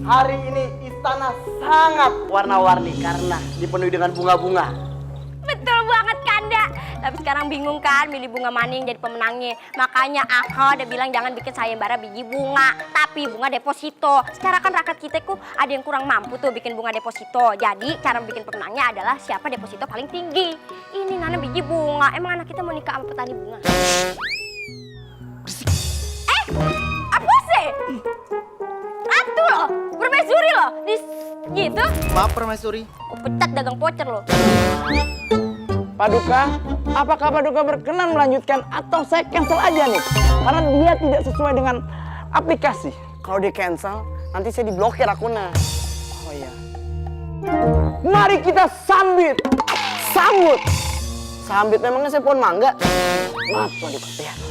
Hari ini istana sangat warna-warni karena dipenuhi dengan bunga-bunga. Betul banget Kanda. Tapi sekarang bingung kan milih bunga mana yang jadi pemenangnya. Makanya aku udah bilang jangan bikin sayembara biji bunga, tapi bunga deposito. Sekarang kan rakyat kita kok ada yang kurang mampu tuh bikin bunga deposito. Jadi cara bikin pemenangnya adalah siapa deposito paling tinggi. Ini nanam biji bunga. Emang anak kita mau nikah sama petani bunga? Apa sih? Atuh loh, permaisuri loh. Gitu? Maaf permaisuri. Aku pecat dagang voucher loh. Paduka, apakah Paduka berkenan melanjutkan atau saya cancel aja nih? Karena dia tidak sesuai dengan aplikasi. Kalau di cancel, nanti saya diblokir akunnya. Oh iya. Mari kita sambut. Sambut. Sambit memangnya saya pohon mangga. Maaf Paduka. Ya.